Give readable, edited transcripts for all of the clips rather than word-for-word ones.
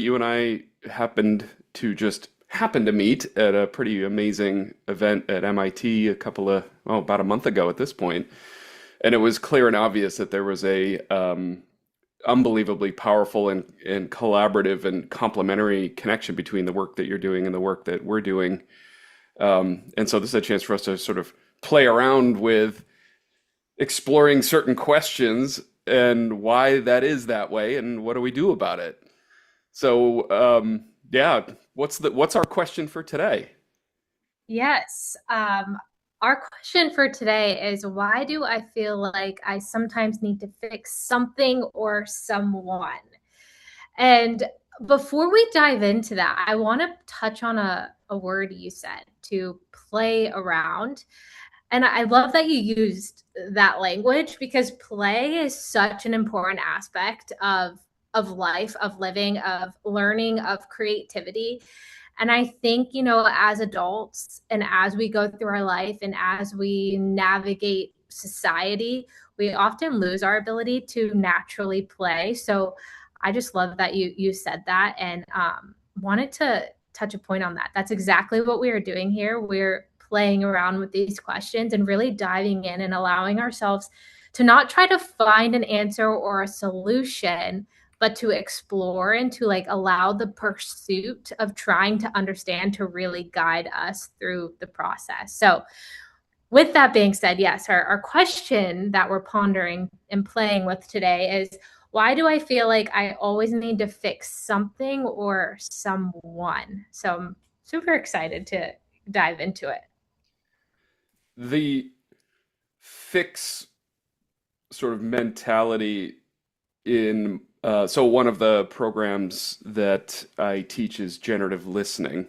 You and I happened to meet at a pretty amazing event at MIT about a month ago at this point. And it was clear and obvious that there was a unbelievably powerful and collaborative and complementary connection between the work that you're doing and the work that we're doing. And so this is a chance for us to sort of play around with exploring certain questions and why that is that way and what do we do about it. So, yeah, what's our question for today? Yes. Our question for today is why do I feel like I sometimes need to fix something or someone? And before we dive into that, I want to touch on a word you said to play around. And I love that you used that language because play is such an important aspect of life, of living, of learning, of creativity. And I think, as adults and as we go through our life and as we navigate society, we often lose our ability to naturally play. So I just love that you said that and wanted to touch a point on that. That's exactly what we are doing here. We're playing around with these questions and really diving in and allowing ourselves to not try to find an answer or a solution, but to explore and to like allow the pursuit of trying to understand to really guide us through the process. So, with that being said, yes, our question that we're pondering and playing with today is why do I feel like I always need to fix something or someone? So, I'm super excited to dive into it. The fix sort of mentality in so one of the programs that I teach is generative listening.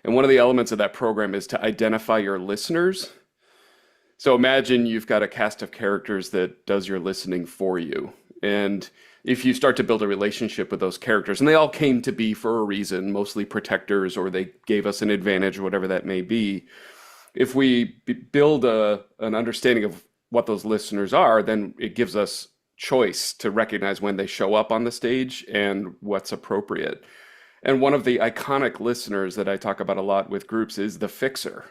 And one of the elements of that program is to identify your listeners. So imagine you've got a cast of characters that does your listening for you. And if you start to build a relationship with those characters, and they all came to be for a reason, mostly protectors, or they gave us an advantage, or whatever that may be. If we build an understanding of what those listeners are, then it gives us choice to recognize when they show up on the stage and what's appropriate. And one of the iconic listeners that I talk about a lot with groups is the fixer.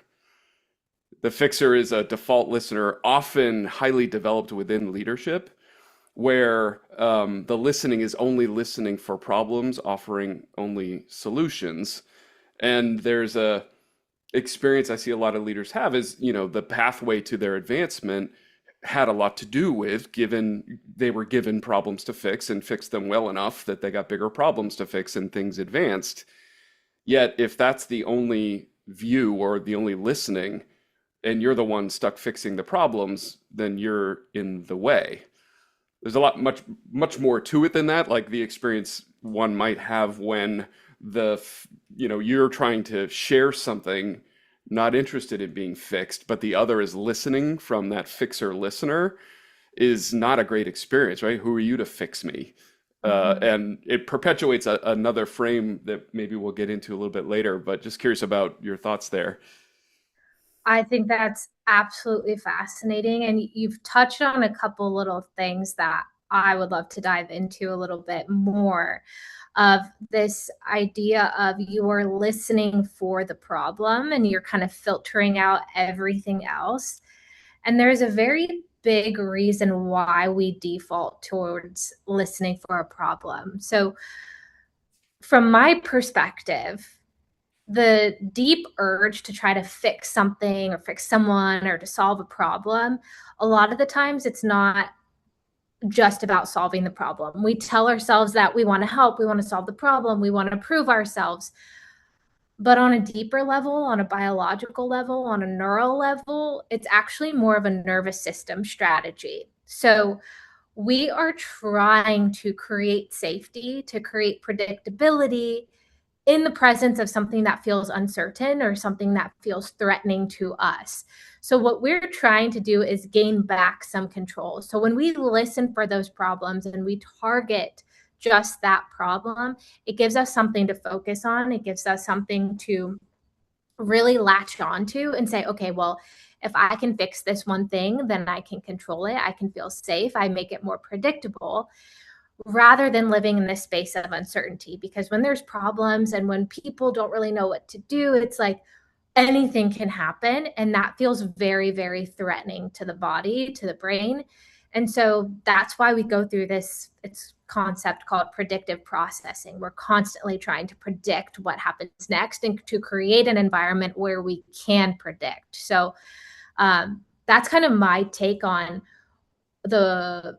The fixer is a default listener, often highly developed within leadership, where the listening is only listening for problems, offering only solutions. And there's a experience I see a lot of leaders have is, the pathway to their advancement had a lot to do with given they were given problems to fix and fixed them well enough that they got bigger problems to fix and things advanced. Yet, if that's the only view or the only listening, and you're the one stuck fixing the problems, then you're in the way. There's much more to it than that, like the experience one might have when you're trying to share something not interested in being fixed, but the other is listening from that fixer listener is not a great experience, right? Who are you to fix me? Mhm. And it perpetuates another frame that maybe we'll get into a little bit later, but just curious about your thoughts there. I think that's absolutely fascinating. And you've touched on a couple little things that I would love to dive into a little bit more of this idea of you're listening for the problem and you're kind of filtering out everything else. And there's a very big reason why we default towards listening for a problem. So, from my perspective, the deep urge to try to fix something or fix someone or to solve a problem, a lot of the times it's not just about solving the problem. We tell ourselves that we want to help, we want to solve the problem, we want to prove ourselves. But on a deeper level, on a biological level, on a neural level, it's actually more of a nervous system strategy. So we are trying to create safety, to create predictability, in the presence of something that feels uncertain or something that feels threatening to us. So, what we're trying to do is gain back some control. So, when we listen for those problems and we target just that problem, it gives us something to focus on. It gives us something to really latch onto and say, okay, well, if I can fix this one thing, then I can control it. I can feel safe. I make it more predictable. rather than living in this space of uncertainty. Because when there's problems and when people don't really know what to do, it's like anything can happen. And that feels very, very threatening to the body, to the brain. And so that's why we go through this it's concept called predictive processing. We're constantly trying to predict what happens next and to create an environment where we can predict. So that's kind of my take on the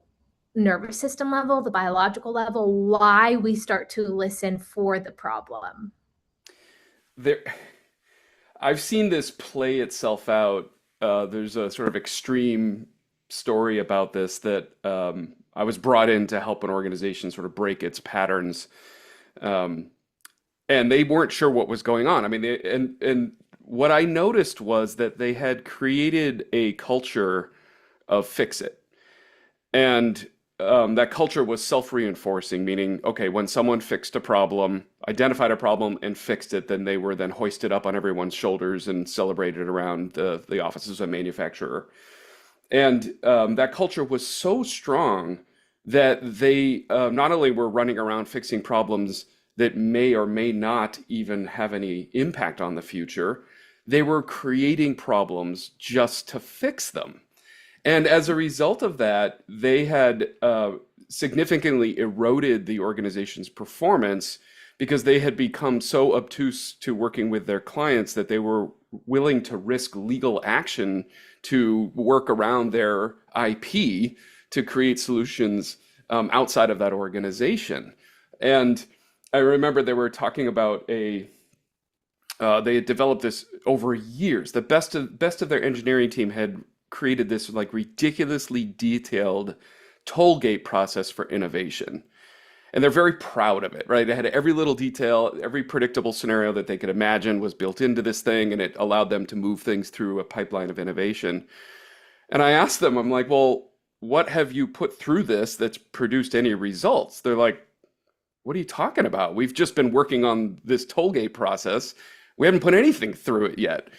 nervous system level, the biological level, why we start to listen for the problem. There, I've seen this play itself out. There's a sort of extreme story about this that I was brought in to help an organization sort of break its patterns, um, and they weren't sure what was going on. I mean, and what I noticed was that they had created a culture of fix it. And that culture was self-reinforcing, meaning, okay, when someone fixed a problem, identified a problem and fixed it, then they were then hoisted up on everyone's shoulders and celebrated around the offices of a manufacturer. And that culture was so strong that they not only were running around fixing problems that may or may not even have any impact on the future, they were creating problems just to fix them. And as a result of that, they had significantly eroded the organization's performance because they had become so obtuse to working with their clients that they were willing to risk legal action to work around their IP to create solutions outside of that organization. And I remember they were talking about they had developed this over years. The best of their engineering team had created this like ridiculously detailed toll gate process for innovation. And they're very proud of it, right? It had every little detail, every predictable scenario that they could imagine was built into this thing, and it allowed them to move things through a pipeline of innovation. And I asked them, I'm like, well, what have you put through this that's produced any results? They're like, what are you talking about? We've just been working on this toll gate process. We haven't put anything through it yet.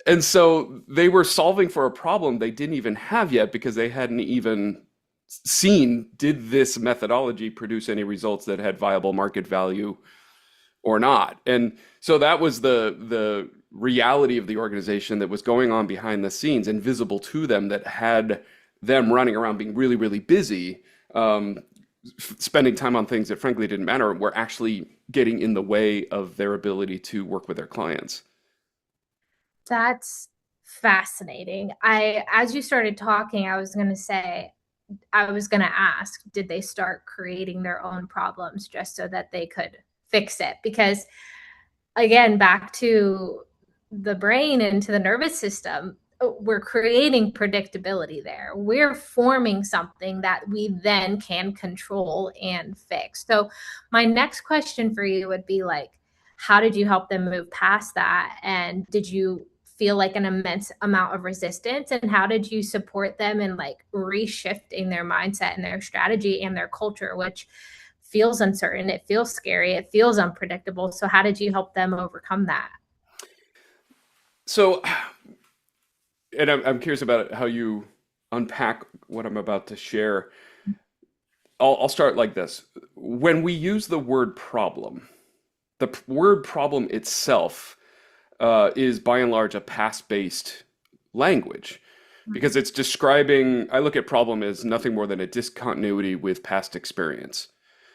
And so they were solving for a problem they didn't even have yet because they hadn't even seen, did this methodology produce any results that had viable market value or not? And so that was the reality of the organization that was going on behind the scenes, invisible to them, that had them running around being really, really busy, spending time on things that frankly didn't matter, were actually getting in the way of their ability to work with their clients. That's fascinating. As you started talking, I was going to ask, did they start creating their own problems just so that they could fix it? Because again, back to the brain and to the nervous system, we're creating predictability there. We're forming something that we then can control and fix. So my next question for you would be like, how did you help them move past that? And did you feel like an immense amount of resistance? And how did you support them in like reshifting their mindset and their strategy and their culture, which feels uncertain, it feels scary, it feels unpredictable. So how did you help them overcome that? So, and I'm curious about how you unpack what I'm about to share. I'll start like this. When we use the word problem, the word problem itself is by and large a past-based language because it's describing, I look at problem as nothing more than a discontinuity with past experience.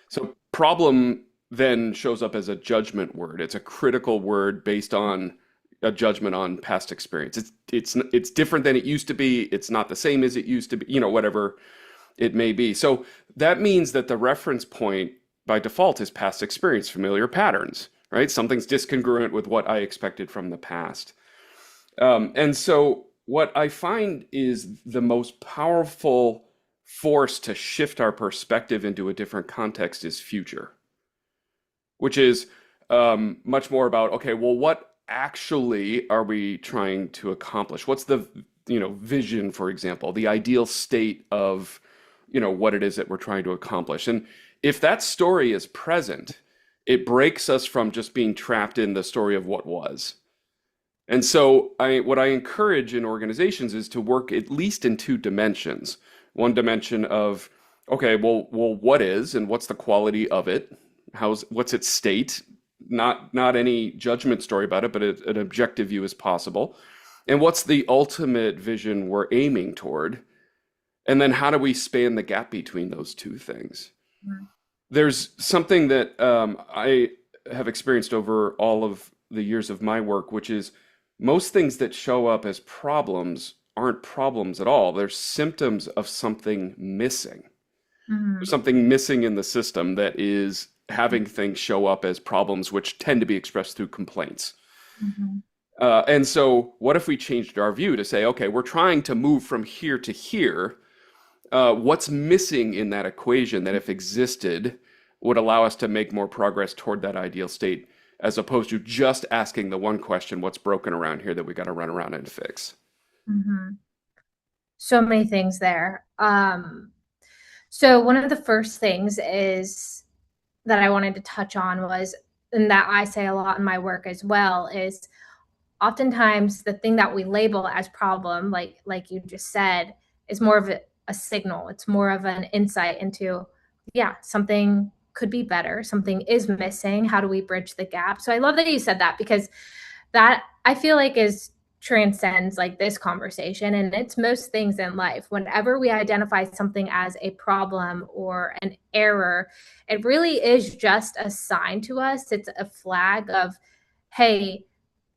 So problem then shows up as a judgment word. It's a critical word based on a judgment on past experience. It's different than it used to be. It's not the same as it used to be, whatever it may be. So that means that the reference point by default is past experience, familiar patterns, right? Something's discongruent with what I expected from the past. And so what I find is the most powerful force to shift our perspective into a different context is future, which is much more about, okay, well, what actually are we trying to accomplish? What's the, vision, for example, the ideal state of, what it is that we're trying to accomplish? And if that story is present, it breaks us from just being trapped in the story of what was. And so what I encourage in organizations is to work at least in two dimensions. One dimension of Okay, well, what is and what's the quality of it? What's its state? Not any judgment story about it, but an objective view is possible. And what's the ultimate vision we're aiming toward? And then how do we span the gap between those two things? Mhm. There's something that I have experienced over all of the years of my work, which is most things that show up as problems aren't problems at all. They're symptoms of something missing. There's Mhm. something missing in the system that is having things show up as problems, which tend to be expressed through complaints. Mhm. And so, what if we changed our view to say, okay, we're trying to move from here to here. What's missing in that equation that, if existed, would allow us to make more progress toward that ideal state, as opposed to just asking the one question, what's broken around here that we got to run around and fix? Mhm. So many things there. So one of the first things is that I wanted to touch on was, and that I say a lot in my work as well, is oftentimes the thing that we label as problem, like you just said, is more of a signal. It's more of an insight into, yeah, something could be better, something is missing. How do we bridge the gap? So I love that you said that, because that, I feel like, is transcends like this conversation, and it's most things in life. Whenever we identify something as a problem or an error, it really is just a sign to us. It's a flag of, hey,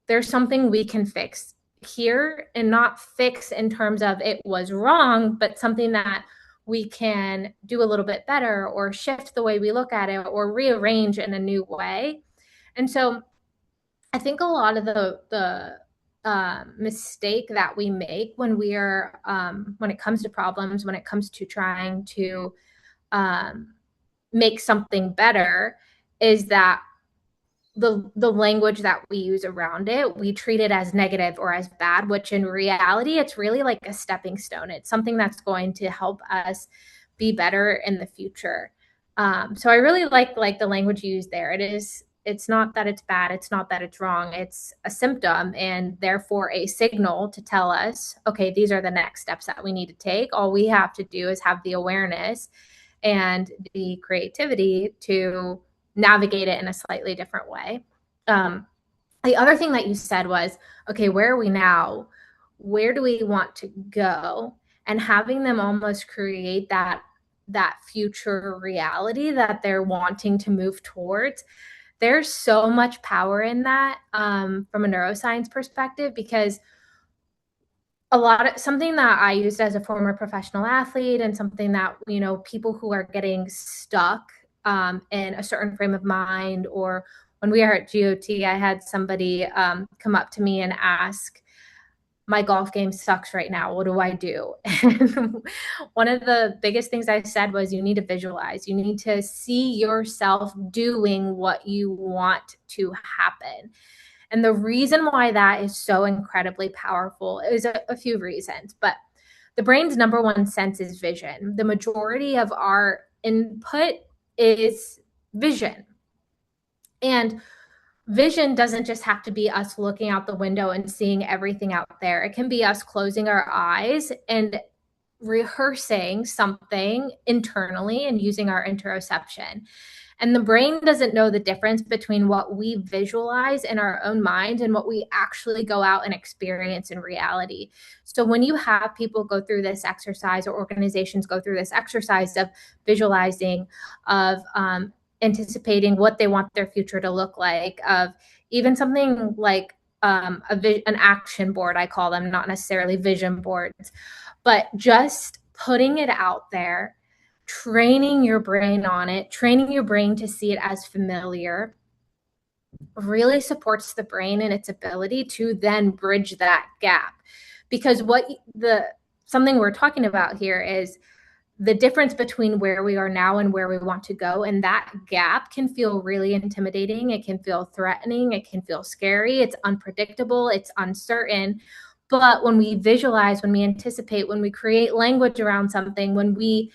there's something we can fix here, and not fix in terms of it was wrong, but something that we can do a little bit better, or shift the way we look at it, or rearrange in a new way. And so I think a lot of the mistake that we make when we are when it comes to problems, when it comes to trying to um, make something better, is that the language that we use around it, we treat it as negative or as bad, which in reality, it's really like a stepping stone. It's something that's going to help us be better in the future. So I really like the language you use there. It's not that it's bad, it's not that it's wrong, it's a symptom, and therefore a signal to tell us, okay, these are the next steps that we need to take. All we have to do is have the awareness and the creativity to navigate it in a slightly different way. Um, the other thing that you said was, okay, where are we now? Where do we want to go? And having them almost create that future reality that they're wanting to move towards. There's so much power in that, from a neuroscience perspective, because a lot of something that I used as a former professional athlete, and something that, people who are getting stuck in a certain frame of mind, or when we are at GOT, I had somebody come up to me and ask, my golf game sucks right now. What do I do? And one of the biggest things I said was, you need to visualize. You need to see yourself doing what you want to happen. And the reason why that is so incredibly powerful is a few reasons, but the brain's number one sense is vision. The majority of our input is vision. And vision doesn't just have to be us looking out the window and seeing everything out there. It can be us closing our eyes and rehearsing something internally and using our interoception. And the brain doesn't know the difference between what we visualize in our own mind and what we actually go out and experience in reality. So when you have people go through this exercise, or organizations go through this exercise of visualizing, of anticipating what they want their future to look like, of even something like an action board, I call them, not necessarily vision boards, but just putting it out there, training your brain on it, training your brain to see it as familiar, really supports the brain and its ability to then bridge that gap. Because what the something we're talking about here is the difference between where we are now and where we want to go. And that gap can feel really intimidating. It can feel threatening. It can feel scary. It's unpredictable. It's uncertain. But when we visualize, when we anticipate, when we create language around something, when we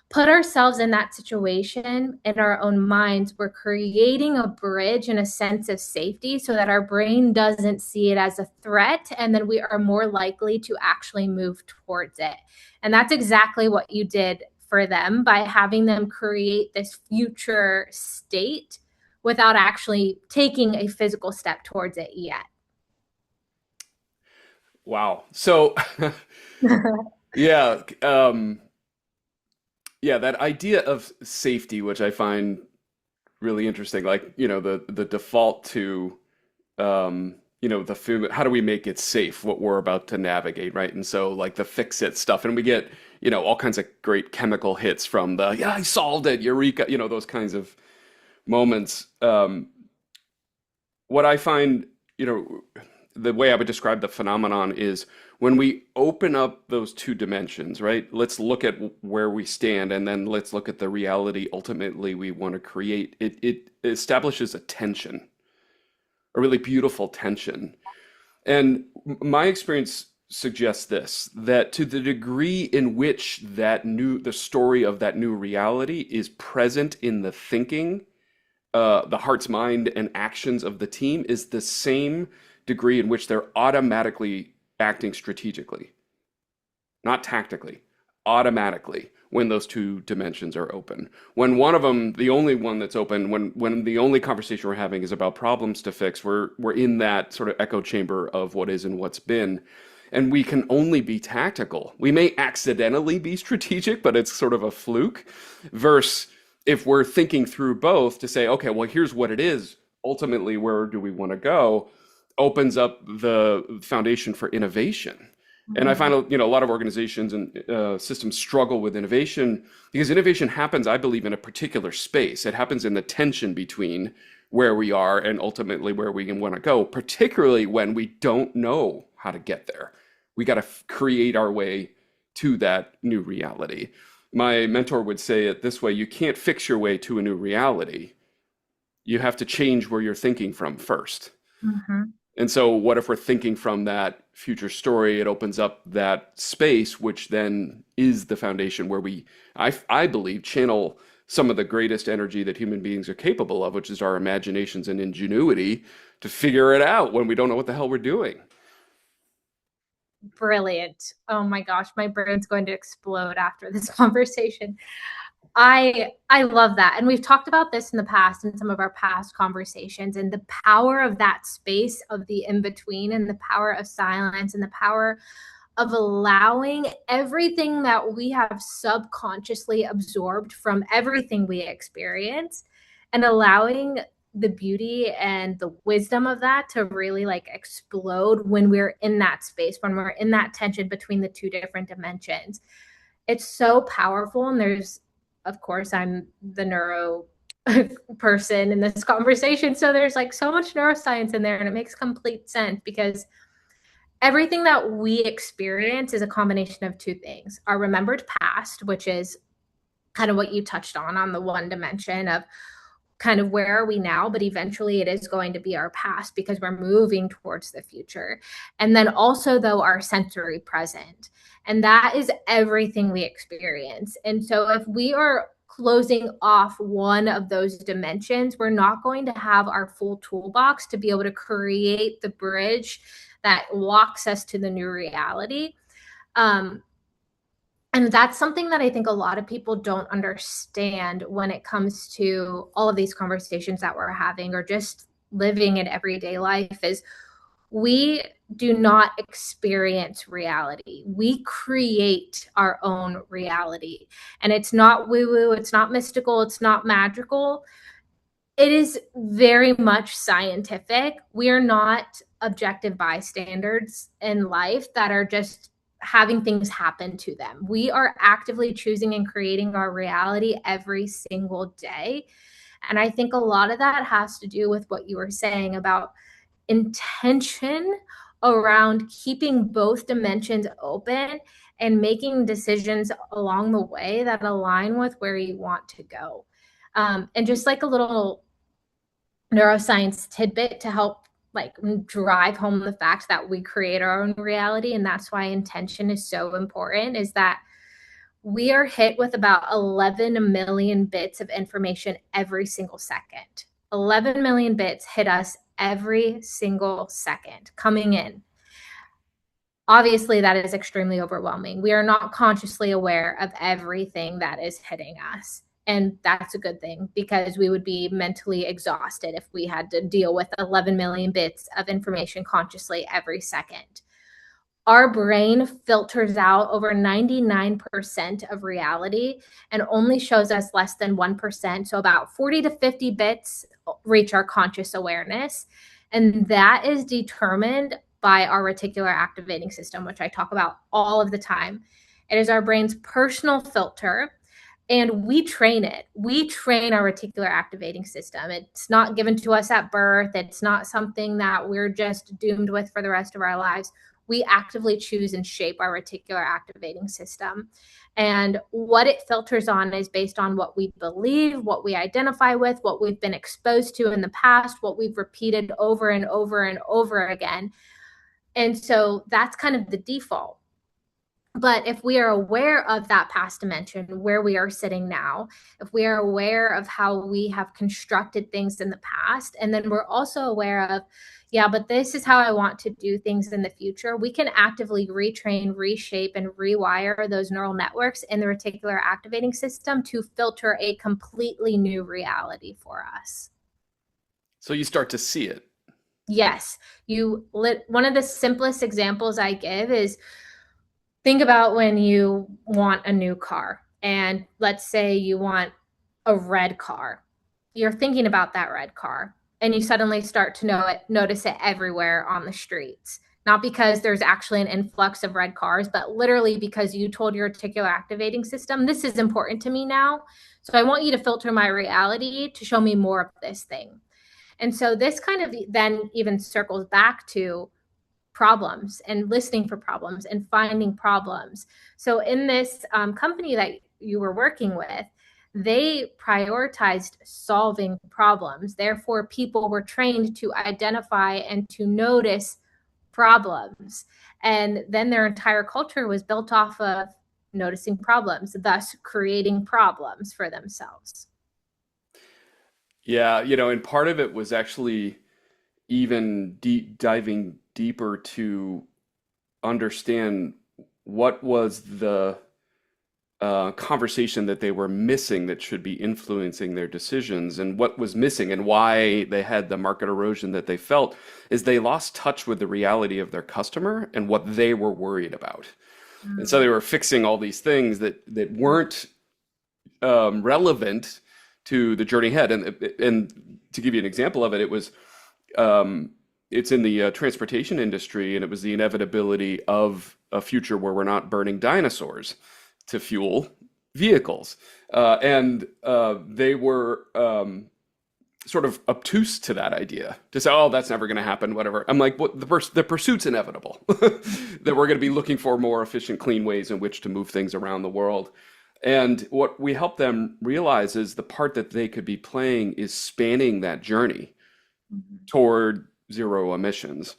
put ourselves in that situation in our own minds, we're creating a bridge and a sense of safety, so that our brain doesn't see it as a threat, and then we are more likely to actually move towards it. And that's exactly what you did for them by having them create this future state without actually taking a physical step towards it yet. Wow. So, yeah, yeah, that idea of safety, which I find really interesting, like, the default to, the food, how do we make it safe, what we're about to navigate, right? And so, like, the fix it stuff, and we get, all kinds of great chemical hits from the, yeah, I solved it, eureka, those kinds of moments. What I find, you know, the way I would describe the phenomenon is when we open up those two dimensions, right? Let's look at where we stand and then let's look at the reality ultimately we want to create. It establishes a tension, a really beautiful tension. And my experience suggests this, that to the degree in which the story of that new reality is present in the thinking, the heart's mind and actions of the team is the same degree in which they're automatically acting strategically, not tactically, automatically when those two dimensions are open. When one of them, the only one that's open, when the only conversation we're having is about problems to fix, we're in that sort of echo chamber of what is and what's been. And we can only be tactical. We may accidentally be strategic, but it's sort of a fluke. Versus if we're thinking through both to say, okay, well, here's what it is. Ultimately, where do we want to go? Opens up the foundation for innovation. And I Mhm. find, a lot of organizations and systems struggle with innovation because innovation happens, I believe, in a particular space. It happens in the tension between where we are and ultimately where we want to go, particularly when we don't know how to get there. We got to create our way to that new reality. My mentor would say it this way: you can't fix your way to a new reality. You have to change where you're thinking from first. Mhm. And so, what if we're thinking from that future story? It opens up that space, which then is the foundation where I believe, channel some of the greatest energy that human beings are capable of, which is our imaginations and ingenuity to figure it out when we don't know what the hell we're doing. Brilliant. Oh my gosh, my brain's going to explode after this conversation. I love that. And we've talked about this in the past in some of our past conversations, and the power of that space of the in between and the power of silence and the power of allowing everything that we have subconsciously absorbed from everything we experience and allowing the beauty and the wisdom of that to really like explode when we're in that space, when we're in that tension between the two different dimensions. It's so powerful. And there's, of course, I'm the neuro person in this conversation. So there's like so much neuroscience in there, and it makes complete sense because everything that we experience is a combination of two things: our remembered past, which is kind of what you touched on the one dimension of kind of where are we now, but eventually it is going to be our past because we're moving towards the future. And then also, though, our sensory present. And that is everything we experience. And so if we are closing off one of those dimensions, we're not going to have our full toolbox to be able to create the bridge that walks us to the new reality. Um, and that's something that I think a lot of people don't understand when it comes to all of these conversations that we're having or just living in everyday life is we do not experience reality. We create our own reality. And it's not woo woo, it's not mystical, it's not magical. It is very much scientific. We are not objective bystanders in life that are just having things happen to them. We are actively choosing and creating our reality every single day. And I think a lot of that has to do with what you were saying about intention around keeping both dimensions open and making decisions along the way that align with where you want to go. And just like a little neuroscience tidbit to help like drive home the fact that we create our own reality, and that's why intention is so important, is that we are hit with about 11 million bits of information every single second. 11 million bits hit us every single second coming in. Obviously, that is extremely overwhelming. We are not consciously aware of everything that is hitting us. And that's a good thing, because we would be mentally exhausted if we had to deal with 11 million bits of information consciously every second. Our brain filters out over 99% of reality and only shows us less than 1%. So about 40 to 50 bits reach our conscious awareness. And that is determined by our reticular activating system, which I talk about all of the time. It is our brain's personal filter, and we train it. We train our reticular activating system. It's not given to us at birth. It's not something that we're just doomed with for the rest of our lives. We actively choose and shape our reticular activating system. And what it filters on is based on what we believe, what we identify with, what we've been exposed to in the past, what we've repeated over and over and over again. And so that's kind of the default. But if we are aware of that past dimension, where we are sitting now, if we are aware of how we have constructed things in the past, and then we're also aware of, yeah, but this is how I want to do things in the future, we can actively retrain, reshape, and rewire those neural networks in the reticular activating system to filter a completely new reality for us. So you start to see it. Yes. One of the simplest examples I give is, think about when you want a new car, and let's say you want a red car. You're thinking about that red car, and you suddenly start to notice it everywhere on the streets. Not because there's actually an influx of red cars, but literally because you told your reticular activating system, this is important to me now. So I want you to filter my reality to show me more of this thing. And so this kind of then even circles back to problems and listening for problems and finding problems. So in this company that you were working with, they prioritized solving problems. Therefore, people were trained to identify and to notice problems. And then their entire culture was built off of noticing problems, thus creating problems for themselves. Yeah, and part of it was actually even diving deeper to understand what was the conversation that they were missing that should be influencing their decisions, and what was missing and why they had the market erosion that they felt is they lost touch with the reality of their customer and what they were worried about. And so they were fixing all these things that weren't relevant to the journey ahead. And to give you an example of it, it's in the transportation industry, and it was the inevitability of a future where we're not burning dinosaurs to fuel vehicles. And they were sort of obtuse to that idea, to say, oh, that's never going to happen, whatever. I'm like, well, the pursuit's inevitable, that we're going to be looking for more efficient, clean ways in which to move things around the world. And what we help them realize is the part that they could be playing is spanning that journey toward zero emissions,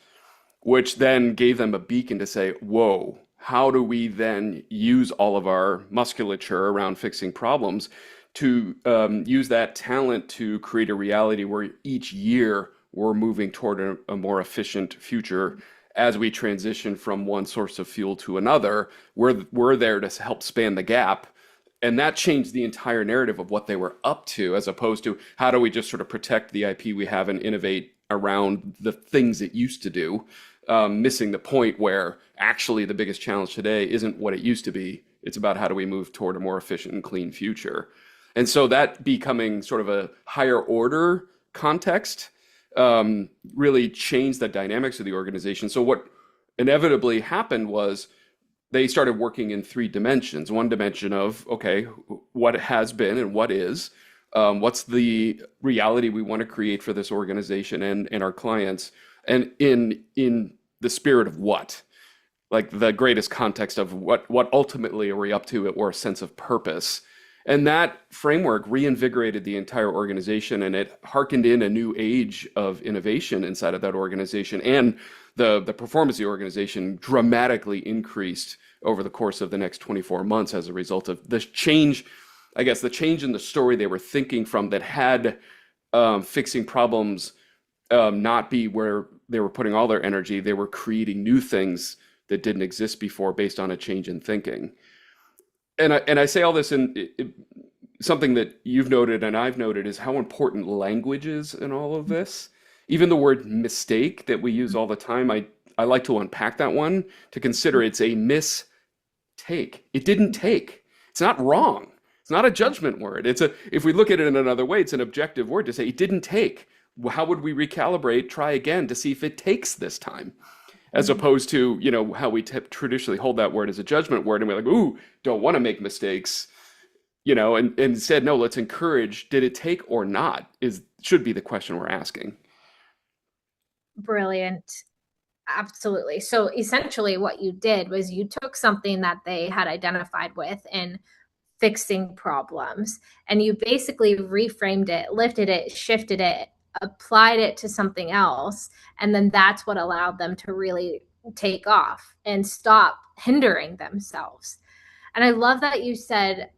which then gave them a beacon to say, whoa, how do we then use all of our musculature around fixing problems to use that talent to create a reality where each year we're moving toward a more efficient future as we transition from one source of fuel to another. We're there to help span the gap. And that changed the entire narrative of what they were up to, as opposed to how do we just sort of protect the IP we have and innovate around the things it used to do, missing the point where actually the biggest challenge today isn't what it used to be. It's about how do we move toward a more efficient and clean future. And so that becoming sort of a higher order context really changed the dynamics of the organization. So what inevitably happened was they started working in three dimensions. One dimension of, okay, what has been and what is, what's the reality we want to create for this organization and our clients, and in the spirit of what, like the greatest context of what ultimately are we up to, or a sense of purpose. And that framework reinvigorated the entire organization, and it hearkened in a new age of innovation inside of that organization. And the performance of the organization dramatically increased over the course of the next 24 months as a result of the change, I guess, the change in the story they were thinking from, that had fixing problems not be where they were putting all their energy. They were creating new things that didn't exist before based on a change in thinking. And I say all this something that you've noted and I've noted is how important language is in all of this. Even the word mistake that we use all the time, I like to unpack that one to consider it's a mistake. It didn't take. It's not wrong. It's not a judgment word. If we look at it in another way, it's an objective word to say it didn't take. How would we recalibrate, try again to see if it takes this time? As opposed to, how we traditionally hold that word as a judgment word and we're like, ooh, don't want to make mistakes, and instead, no, let's encourage, did it take or not, should be the question we're asking. Brilliant. Absolutely. So essentially what you did was you took something that they had identified with in fixing problems, and you basically reframed it, lifted it, shifted it, applied it to something else. And then that's what allowed them to really take off and stop hindering themselves. And I love that you said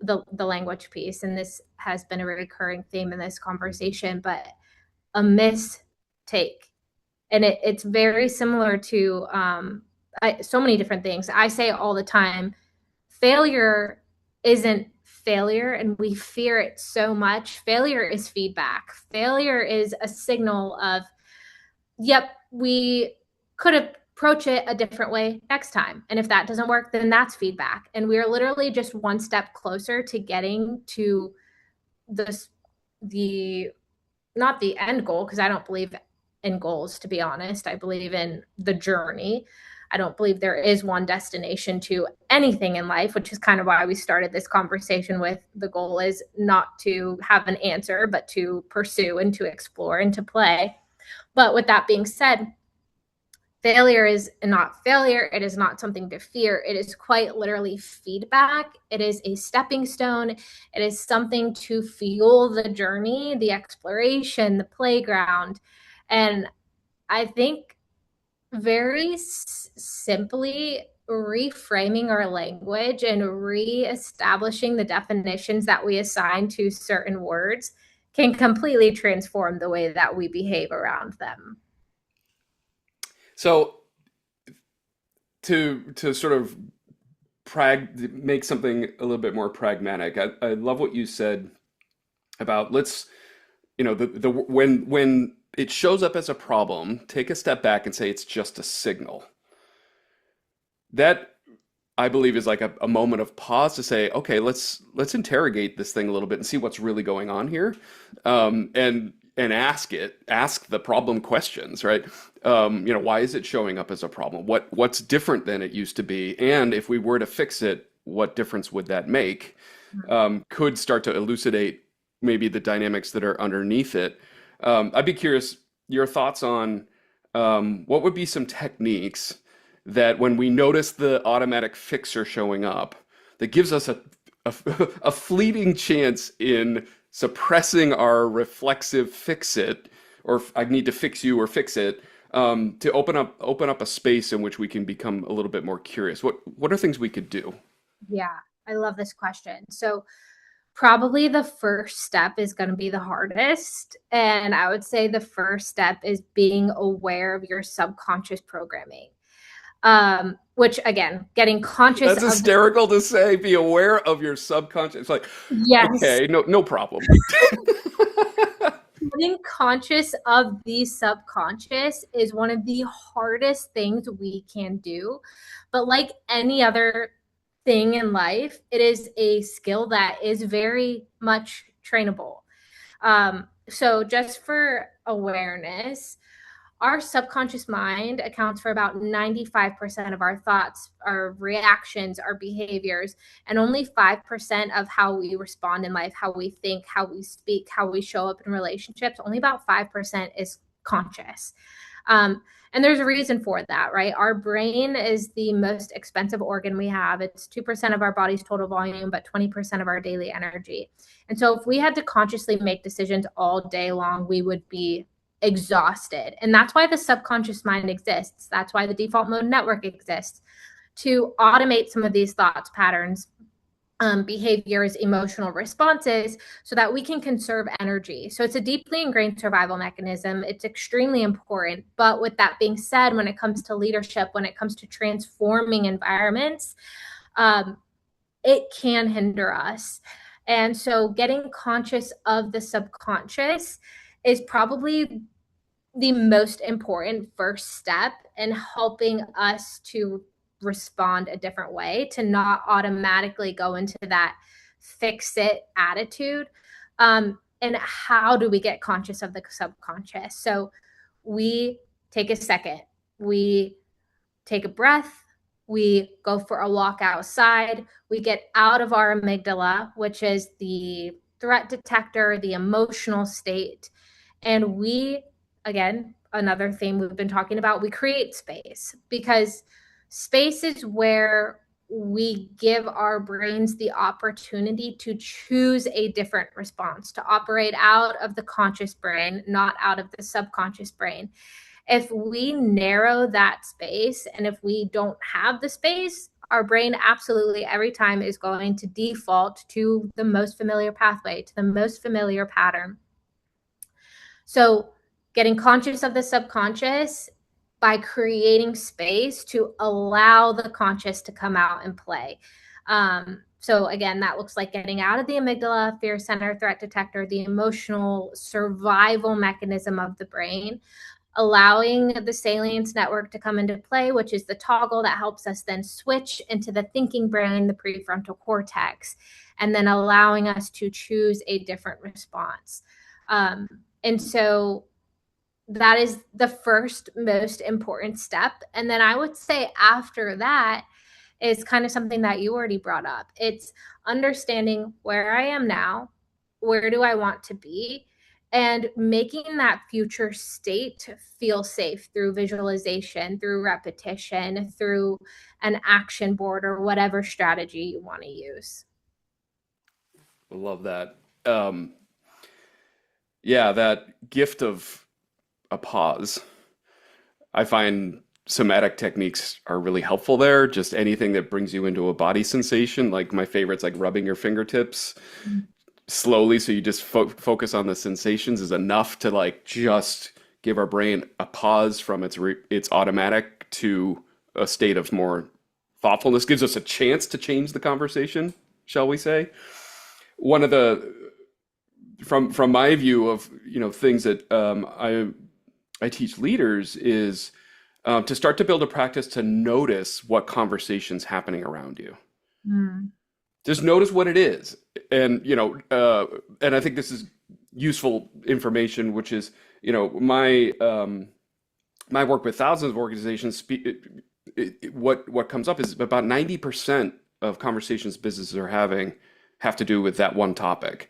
the language piece, and this has been a recurring theme in this conversation, but a mistake. And it's very similar to so many different things. I say all the time, failure isn't failure, and we fear it so much. Failure is feedback. Failure is a signal of, yep, we could approach it a different way next time. And if that doesn't work, then that's feedback. And we're literally just one step closer to getting to the not the end goal, because I don't believe in goals, to be honest. I believe in the journey. I don't believe there is one destination to anything in life, which is kind of why we started this conversation with the goal is not to have an answer, but to pursue and to explore and to play. But with that being said, failure is not failure. It is not something to fear. It is quite literally feedback. It is a stepping stone. It is something to fuel the journey, the exploration, the playground. And I think very simply reframing our language and reestablishing the definitions that we assign to certain words can completely transform the way that we behave around them. So to sort of make something a little bit more pragmatic, I love what you said about let's, when it shows up as a problem, take a step back and say it's just a signal. That I believe is like a moment of pause to say, okay, let's interrogate this thing a little bit and see what's really going on here, and ask the problem questions, right? Why is it showing up as a problem? What's different than it used to be? And if we were to fix it, what difference would that make? Could start to elucidate maybe the dynamics that are underneath it. I'd be curious your thoughts on what would be some techniques that when we notice the automatic fixer showing up, that gives us a fleeting chance in suppressing our reflexive fix it, or I need to fix you or fix it, to open up a space in which we can become a little bit more curious. What are things we could do? Yeah, I love this question. So probably the first step is going to be the hardest. And I would say the first step is being aware of your subconscious programming. Which again, getting conscious That's hysterical to say, be aware of your subconscious. It's like, yes. Okay, no problem. Getting conscious of the subconscious is one of the hardest things we can do. But like any other thing in life, it is a skill that is very much trainable. So just for awareness, our subconscious mind accounts for about 95% of our thoughts, our reactions, our behaviors, and only 5% of how we respond in life, how we think, how we speak, how we show up in relationships. Only about 5% is conscious. And there's a reason for that, right? Our brain is the most expensive organ we have. It's 2% of our body's total volume, but 20% of our daily energy. And so if we had to consciously make decisions all day long, we would be exhausted. And that's why the subconscious mind exists. That's why the default mode network exists, to automate some of these thoughts patterns behaviors, emotional responses, so that we can conserve energy. So it's a deeply ingrained survival mechanism. It's extremely important. But with that being said, when it comes to leadership, when it comes to transforming environments, it can hinder us. And so getting conscious of the subconscious is probably the most important first step in helping us to respond a different way, to not automatically go into that fix it attitude. And how do we get conscious of the subconscious? So we take a second, we take a breath, we go for a walk outside, we get out of our amygdala, which is the threat detector, the emotional state, and we, again, another theme we've been talking about, we create space, because space is where we give our brains the opportunity to choose a different response, to operate out of the conscious brain, not out of the subconscious brain. If we narrow that space, and if we don't have the space, our brain absolutely every time is going to default to the most familiar pathway, to the most familiar pattern. So getting conscious of the subconscious by creating space to allow the conscious to come out and play. So again, that looks like getting out of the amygdala, fear center, threat detector, the emotional survival mechanism of the brain, allowing the salience network to come into play, which is the toggle that helps us then switch into the thinking brain, the prefrontal cortex, and then allowing us to choose a different response. And so that is the first most important step. And then I would say after that is kind of something that you already brought up. It's understanding where I am now, where do I want to be, and making that future state feel safe through visualization, through repetition, through an action board, or whatever strategy you want to use. I love that. Um, yeah, that gift of a pause. I find somatic techniques are really helpful there. Just anything that brings you into a body sensation. Like my favorites, like rubbing your fingertips slowly, so you just focus on the sensations is enough to like just give our brain a pause from its automatic to a state of more thoughtfulness. Gives us a chance to change the conversation, shall we say? One of the from my view of things that I teach leaders is to start to build a practice to notice what conversation's happening around you. Mm. Just notice what it is, and and I think this is useful information, which is my work with thousands of organizations. What comes up is about 90% of conversations businesses are having have to do with that one topic,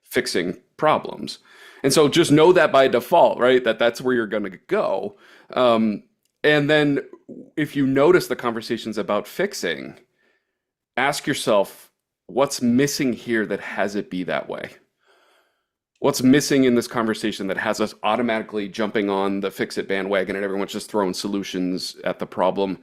fixing problems. And so just know that by default, right? That's where you're going to go. And then if you notice the conversations about fixing, ask yourself, what's missing here that has it be that way? What's missing in this conversation that has us automatically jumping on the fix it bandwagon and everyone's just throwing solutions at the problem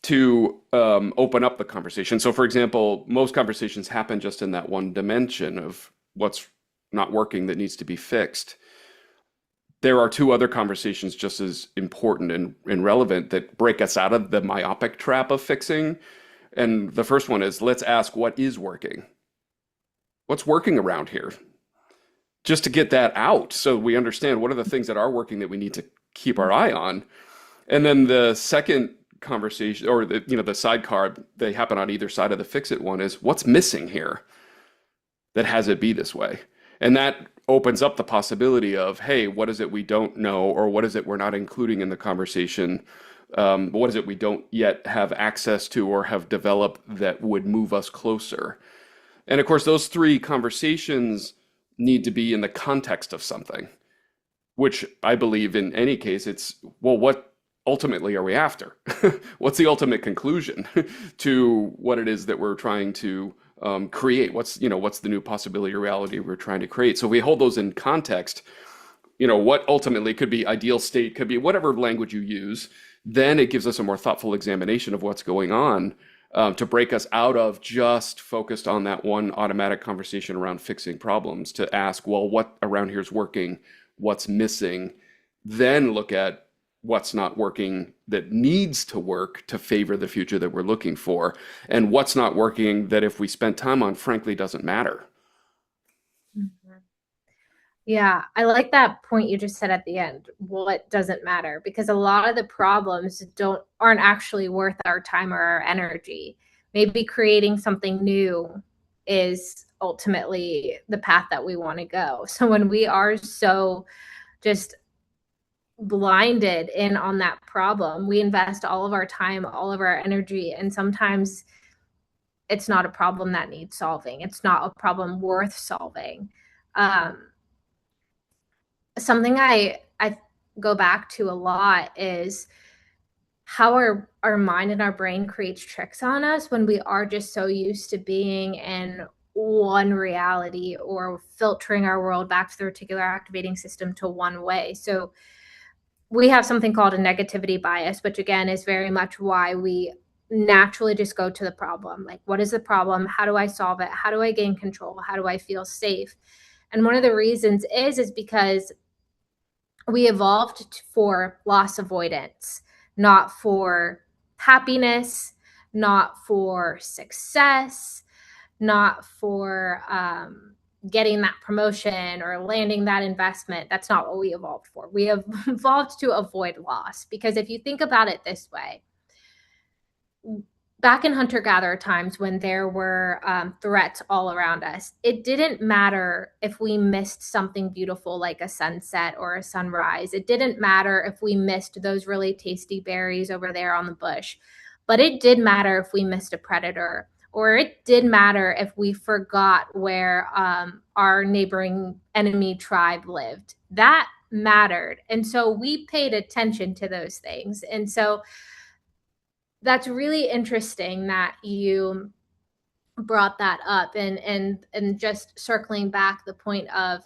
to open up the conversation? So, for example, most conversations happen just in that one dimension of what's not working that needs to be fixed. There are two other conversations just as important and relevant that break us out of the myopic trap of fixing. And the first one is, let's ask what is working. What's working around here? Just to get that out so we understand what are the things that are working that we need to keep our eye on. And then the second conversation, or the sidecar, they happen on either side of the fix it one, is what's missing here that has it be this way? And that opens up the possibility of, hey, what is it we don't know, or what is it we're not including in the conversation? What is it we don't yet have access to or have developed that would move us closer? And of course, those three conversations need to be in the context of something, which I believe in any case, it's, well, what ultimately are we after? What's the ultimate conclusion to what it is that we're trying to create? What's the new possibility or reality we're trying to create? So we hold those in context, what ultimately could be ideal state, could be whatever language you use. Then it gives us a more thoughtful examination of what's going on. to break us out of just focused on that one automatic conversation around fixing problems, to ask, well, what around here is working, what's missing, then look at what's not working that needs to work to favor the future that we're looking for, and what's not working that if we spent time on, frankly, doesn't matter. Mhm. Yeah, I like that point you just said at the end. What doesn't matter? Because a lot of the problems aren't actually worth our time or our energy. Maybe creating something new is ultimately the path that we want to go. So when we are so just blinded in on that problem, we invest all of our time, all of our energy, and sometimes it's not a problem that needs solving. It's not a problem worth solving. Um, Something I go back to a lot is how our mind and our brain creates tricks on us when we are just so used to being in one reality or filtering our world back to the reticular activating system to one way. So we have something called a negativity bias, which again is very much why we naturally just go to the problem. Like, what is the problem? How do I solve it? How do I gain control? How do I feel safe? And one of the reasons is because we evolved for loss avoidance, not for happiness, not for success, not for getting that promotion or landing that investment. That's not what we evolved for. We have evolved to avoid loss. Because if you think about it this way, back in hunter-gatherer times when there were threats all around us, it didn't matter if we missed something beautiful like a sunset or a sunrise. It didn't matter if we missed those really tasty berries over there on the bush. But it did matter if we missed a predator, or it did matter if we forgot where our neighboring enemy tribe lived. That mattered. And so we paid attention to those things. And so that's really interesting that you brought that up, and just circling back the point of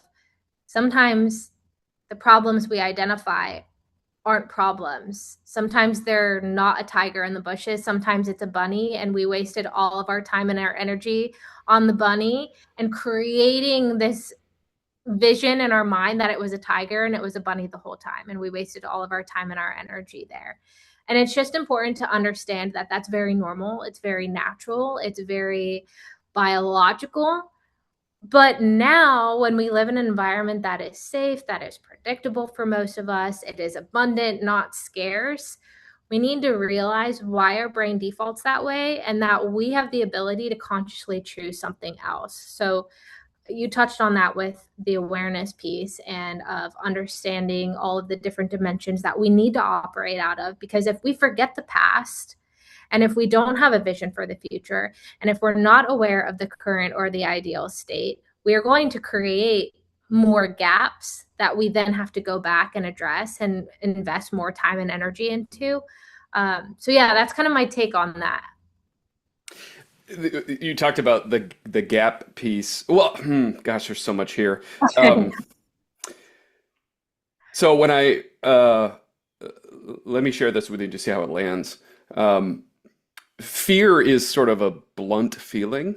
sometimes the problems we identify aren't problems. Sometimes they're not a tiger in the bushes. Sometimes it's a bunny, and we wasted all of our time and our energy on the bunny and creating this vision in our mind that it was a tiger and it was a bunny the whole time, and we wasted all of our time and our energy there. And it's just important to understand that that's very normal, it's very natural, it's very biological. But now when we live in an environment that is safe, that is predictable for most of us, it is abundant, not scarce, we need to realize why our brain defaults that way, and that we have the ability to consciously choose something else. So you touched on that with the awareness piece and of understanding all of the different dimensions that we need to operate out of. Because if we forget the past, and if we don't have a vision for the future, and if we're not aware of the current or the ideal state, we are going to create more gaps that we then have to go back and address and invest more time and energy into. So yeah, that's kind of my take on that. You talked about the gap piece. Well, gosh, there's so much here. Um, so when I let me share this with you to see how it lands. Um, Fear is sort of a blunt feeling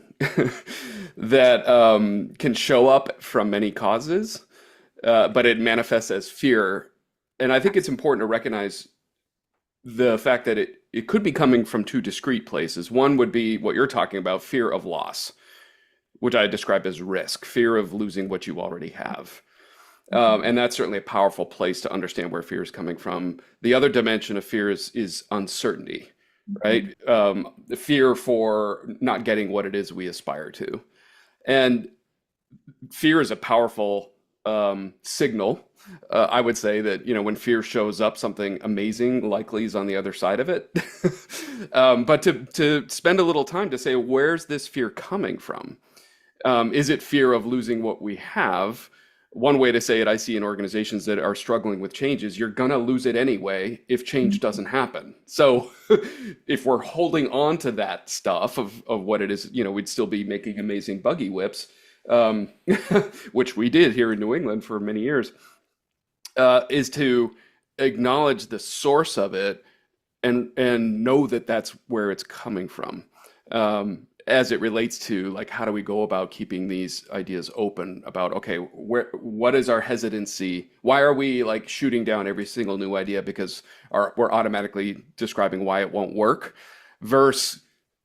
that can show up from many causes, but it manifests as fear. And I think it's important to recognize the fact that it could be coming from two discrete places. One would be what you're talking about, fear of loss, which I describe as risk, fear of losing what you already have. And that's certainly a powerful place to understand where fear is coming from. The other dimension of fear is uncertainty, right? The fear for not getting what it is we aspire to. And fear is a powerful signal. I would say that, when fear shows up, something amazing likely is on the other side of it. But to spend a little time to say, where's this fear coming from? Is it fear of losing what we have? One way to say it, I see in organizations that are struggling with change, is you're gonna lose it anyway if change doesn't happen. So if we're holding on to that stuff of what it is, we'd still be making amazing buggy whips, um, which we did here in New England for many years, is to acknowledge the source of it and know that that's where it's coming from. as it relates to like how do we go about keeping these ideas open about okay, what is our hesitancy? Why are we like shooting down every single new idea because we're automatically describing why it won't work versus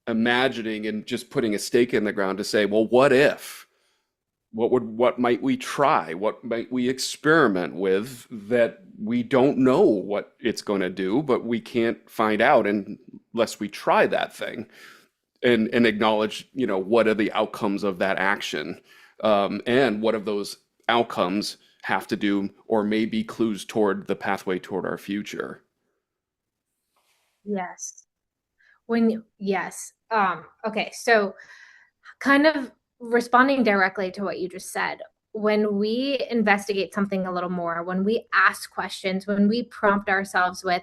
imagining and just putting a stake in the ground to say, well, what if? What might we try? What might we experiment with that we don't know what it's going to do, but we can't find out unless we try that thing and acknowledge, what are the outcomes of that action, and what of those outcomes have to do or may be clues toward the pathway toward our future. Yes. Yes. Okay. So kind of responding directly to what you just said, when we investigate something a little more, when we ask questions, when we prompt ourselves with,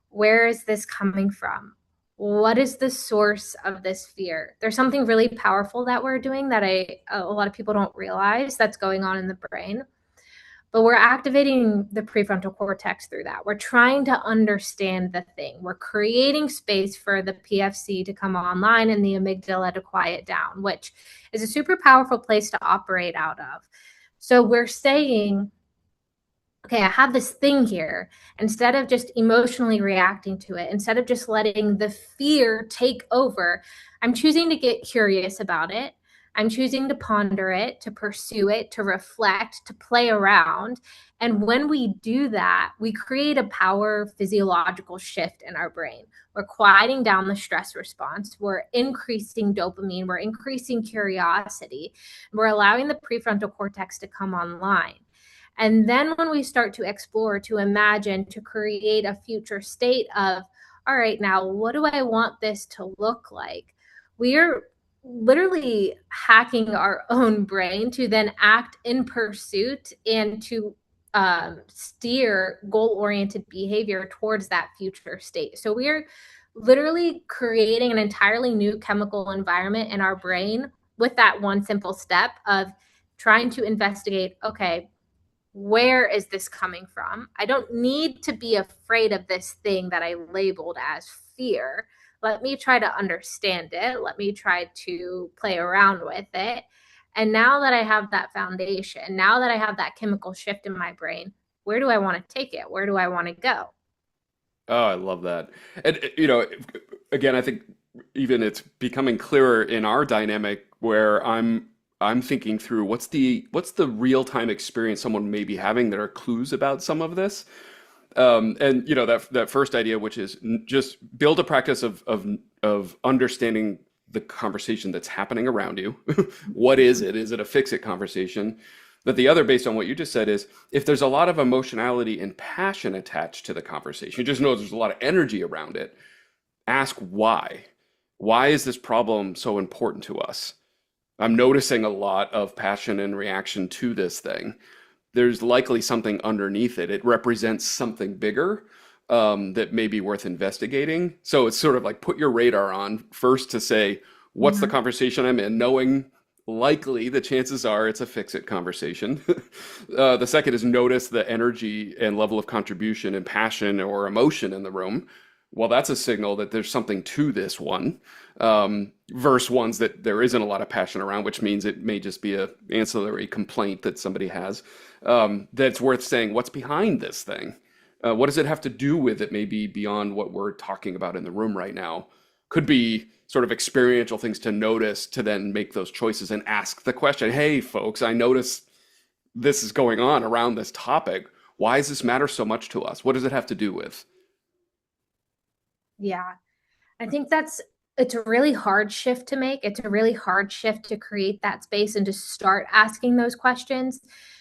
where is this coming from? What is the source of this fear? There's something really powerful that we're doing that a lot of people don't realize that's going on in the brain. But we're activating the prefrontal cortex through that. We're trying to understand the thing. We're creating space for the PFC to come online and the amygdala to quiet down, which is a super powerful place to operate out of. So we're saying, okay, I have this thing here. Instead of just emotionally reacting to it, instead of just letting the fear take over, I'm choosing to get curious about it. I'm choosing to ponder it, to pursue it, to reflect, to play around. And when we do that, we create a power physiological shift in our brain. We're quieting down the stress response. We're increasing dopamine. We're increasing curiosity. We're allowing the prefrontal cortex to come online. And then when we start to explore, to imagine, to create a future state of, all right, now what do I want this to look like? We are literally hacking our own brain to then act in pursuit and to steer goal-oriented behavior towards that future state. So we are literally creating an entirely new chemical environment in our brain with that one simple step of trying to investigate, okay, where is this coming from? I don't need to be afraid of this thing that I labeled as fear. Let me try to understand it. Let me try to play around with it. And now that I have that foundation, now that I have that chemical shift in my brain, where do I want to take it? Where do I want to go? Oh, I love that. And again, I think even it's becoming clearer in our dynamic where I'm thinking through what's the real-time experience someone may be having that are clues about some of this. And that first idea, which is just build a practice of understanding the conversation that's happening around you. What is it? Is it a fix-it conversation? But the other, based on what you just said, is if there's a lot of emotionality and passion attached to the conversation, you just know there's a lot of energy around it. Ask why. Why is this problem so important to us? I'm noticing a lot of passion and reaction to this thing. There's likely something underneath it. It represents something bigger, that may be worth investigating. So it's sort of like put your radar on first to say, what's the Mhm. conversation I'm in, knowing likely the chances are it's a fix it conversation. The second is notice the energy and level of contribution and passion or emotion in the room. Well, that's a signal that there's something to this one, versus ones that there isn't a lot of passion around, which means it may just be a ancillary complaint that somebody has, that's worth saying, what's behind this thing? What does it have to do with it? Maybe beyond what we're talking about in the room right now. Could be sort of experiential things to notice to then make those choices and ask the question, hey, folks, I notice this is going on around this topic. Why does this matter so much to us? What does it have to do with? Yeah. I think it's a really hard shift to make. It's a really hard shift to create that space and to start asking those questions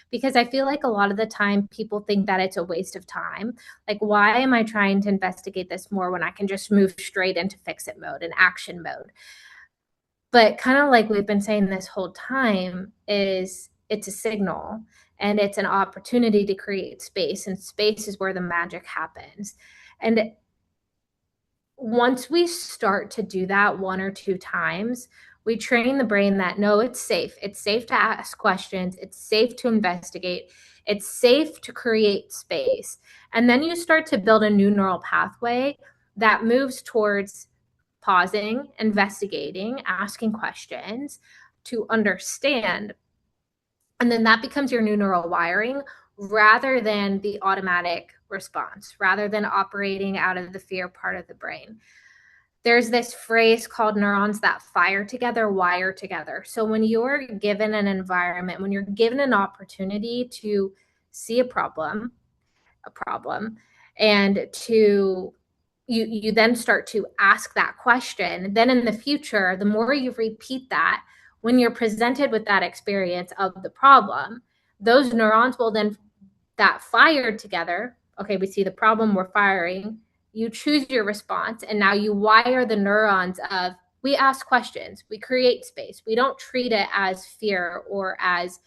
because I feel like a lot of the time people think that it's a waste of time. Like, why am I trying to investigate this more when I can just move straight into fix it mode and action mode? But kind of like we've been saying this whole time is it's a signal and it's an opportunity to create space, and space is where the magic happens. And once we start to do that one or two times, we train the brain that no, it's safe. It's safe to ask questions. It's safe to investigate. It's safe to create space. And then you start to build a new neural pathway that moves towards pausing, investigating, asking questions to understand. And then that becomes your new neural wiring rather than the automatic response, rather than operating out of the fear part of the brain. There's this phrase called neurons that fire together, wire together. So when you're given an environment, when you're given an opportunity to see a problem, and to you then start to ask that question, then in the future, the more you repeat that, when you're presented with that experience of the problem, those neurons will then that fire together. Okay, we see the problem, we're firing. You choose your response, and now you wire the neurons of we ask questions, we create space. We don't treat it as fear or as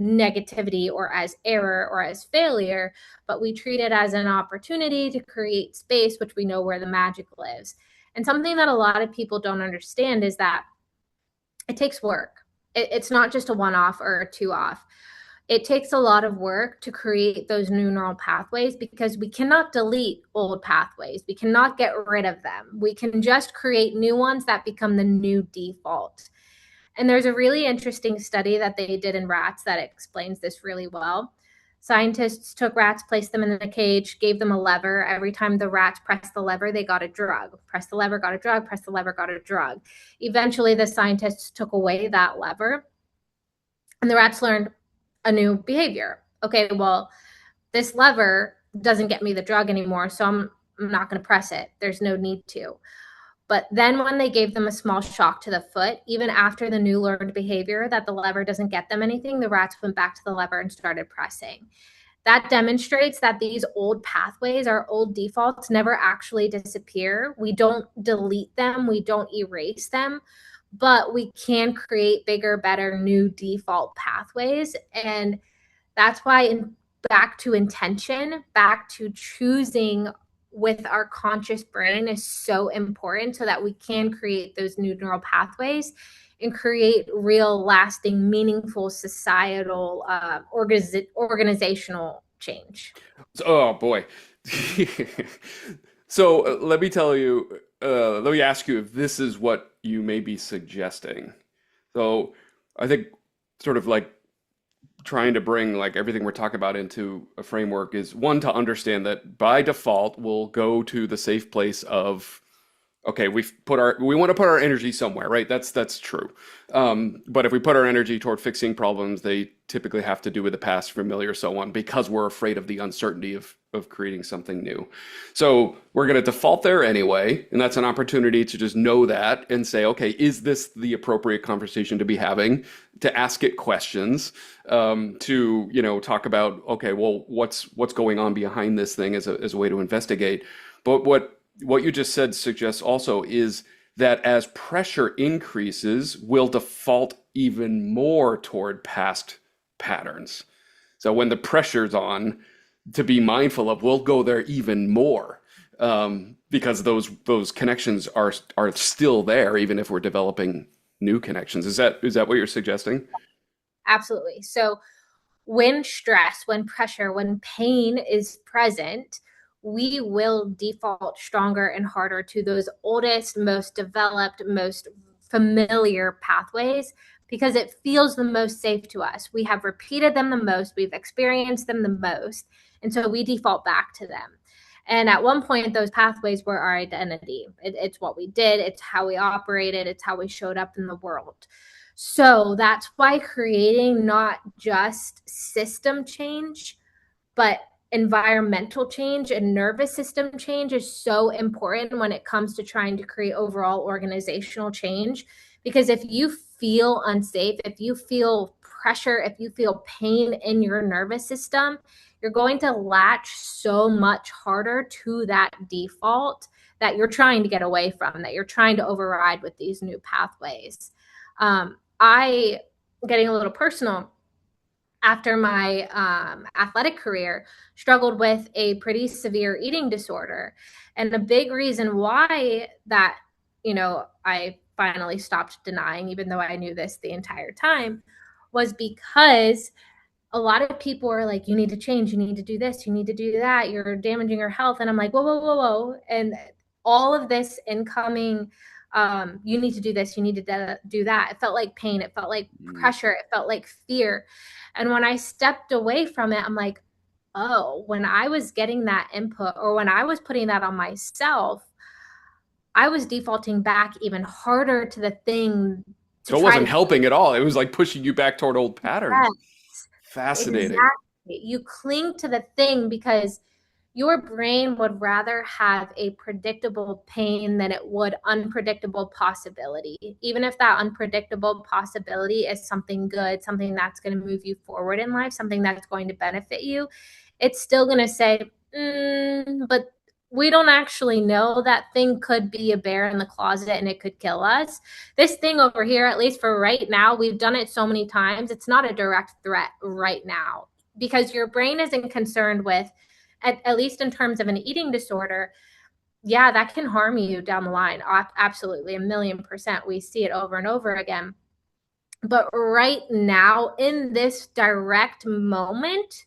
negativity or as error or as failure, but we treat it as an opportunity to create space, which we know where the magic lives. And something that a lot of people don't understand is that it takes work. It's not just a one-off or a two-off. It takes a lot of work to create those new neural pathways because we cannot delete old pathways. We cannot get rid of them. We can just create new ones that become the new default. And there's a really interesting study that they did in rats that explains this really well. Scientists took rats, placed them in a cage, gave them a lever. Every time the rats pressed the lever, they got a drug. Press the lever, got a drug. Press the lever, got a drug. Eventually, the scientists took away that lever, and the rats learned a new behavior. Okay, well, this lever doesn't get me the drug anymore, so I'm not going to press it. There's no need to. But then when they gave them a small shock to the foot, even after the new learned behavior that the lever doesn't get them anything, the rats went back to the lever and started pressing. That demonstrates that these old pathways, our old defaults, never actually disappear. We don't delete them, we don't erase them, but we can create bigger, better, new default pathways. And that's why back to intention, back to choosing with our conscious brain is so important so that we can create those new neural pathways and create real, lasting, meaningful societal, organizational change. Oh boy. So let me tell you, let me ask you if this is what you may be suggesting. So I think sort of like trying to bring like everything we're talking about into a framework is one to understand that by default we'll go to the safe place of okay, we want to put our energy somewhere, right? That's true. But if we put our energy toward fixing problems, they typically have to do with the past, familiar, so on, because we're afraid of the uncertainty of creating something new. So we're going to default there anyway, and that's an opportunity to just know that and say, okay, is this the appropriate conversation to be having? To ask it questions, to talk about okay, well, what's going on behind this thing as a way to investigate. But what you just said suggests also is that as pressure increases, we'll default even more toward past patterns. So when the pressure's on, to be mindful of, we'll go there even more because those connections are still there, even if we're developing new connections. Is that what you're suggesting? Absolutely. So when stress, when pressure, when pain is present, we will default stronger and harder to those oldest, most developed, most familiar pathways because it feels the most safe to us. We have repeated them the most, we've experienced them the most, and so we default back to them. And at one point, those pathways were our identity. It's what we did, it's how we operated, it's how we showed up in the world. So that's why creating not just system change, but environmental change and nervous system change is so important when it comes to trying to create overall organizational change. Because if you feel unsafe, if you feel pressure, if you feel pain in your nervous system, you're going to latch so much harder to that default that you're trying to get away from, that you're trying to override with these new pathways. I, getting a little personal, after my athletic career, struggled with a pretty severe eating disorder. And the big reason why that, I finally stopped denying, even though I knew this the entire time, was because a lot of people are like, you need to change, you need to do this, you need to do that, you're damaging your health. And I'm like, whoa, whoa, whoa, whoa. And all of this incoming You need to do this, you need to do that. It felt like pain, it felt like Mm. pressure, it felt like fear. And when I stepped away from it, I'm like, oh, when I was getting that input or when I was putting that on myself, I was defaulting back even harder to the thing to So it try wasn't to helping at all. It was like pushing you back toward old patterns. yes, Fascinating. exactly. You cling to the thing because your brain would rather have a predictable pain than it would unpredictable possibility. Even if that unpredictable possibility is something good, something that's going to move you forward in life, something that's going to benefit you, it's still going to say, but we don't actually know. That thing could be a bear in the closet and it could kill us. This thing over here, at least for right now, we've done it so many times, it's not a direct threat right now because your brain isn't concerned with, at least in terms of an eating disorder, yeah, that can harm you down the line. Absolutely, 1,000,000%. We see it over and over again. But right now, in this direct moment,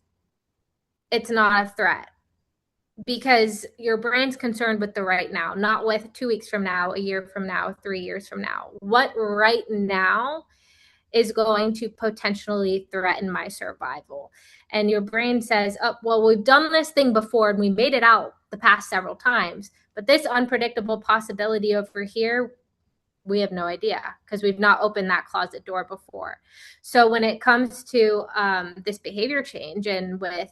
it's not a threat because your brain's concerned with the right now, not with 2 weeks from now, a year from now, 3 years from now. What right now is going to potentially threaten my survival? And your brain says, oh, well, we've done this thing before and we made it out the past several times. But this unpredictable possibility over here, we have no idea because we've not opened that closet door before. So when it comes to this behavior change and with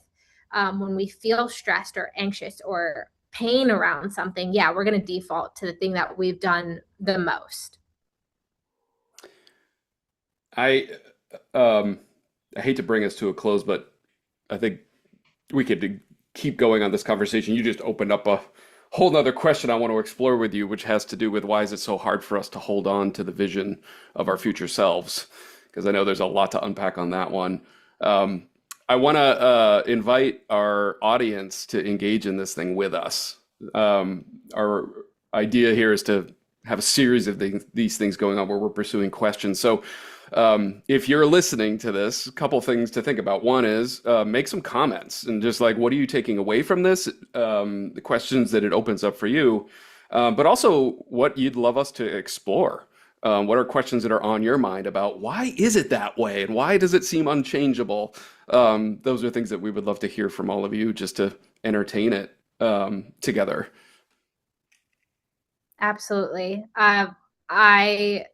when we feel stressed or anxious or pain around something, yeah, we're going to default to the thing that we've done the most. I um I hate to bring us to a close, but I think we could keep going on this conversation. You just opened up a whole nother question I want to explore with you, which has to do with why is it so hard for us to hold on to the vision of our future selves? Because I know there's a lot to unpack on that one. Um, I want to invite our audience to engage in this thing with us. Our idea here is to have a series of these things going on where we're pursuing questions. So if you're listening to this, a couple things to think about. One is make some comments and just like, what are you taking away from this? The questions that it opens up for you, but also what you'd love us to explore. What are questions that are on your mind about why is it that way and why does it seem unchangeable? Those are things that we would love to hear from all of you just to entertain it together. Absolutely. I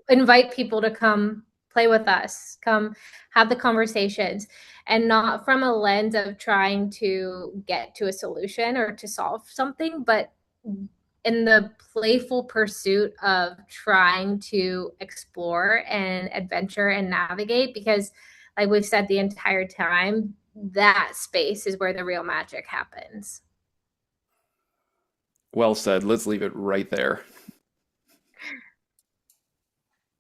invite people to come play with us, come have the conversations, and not from a lens of trying to get to a solution or to solve something, but in the playful pursuit of trying to explore and adventure and navigate. Because, like we've said the entire time, that space is where the real magic happens. Well said. Let's leave it right there.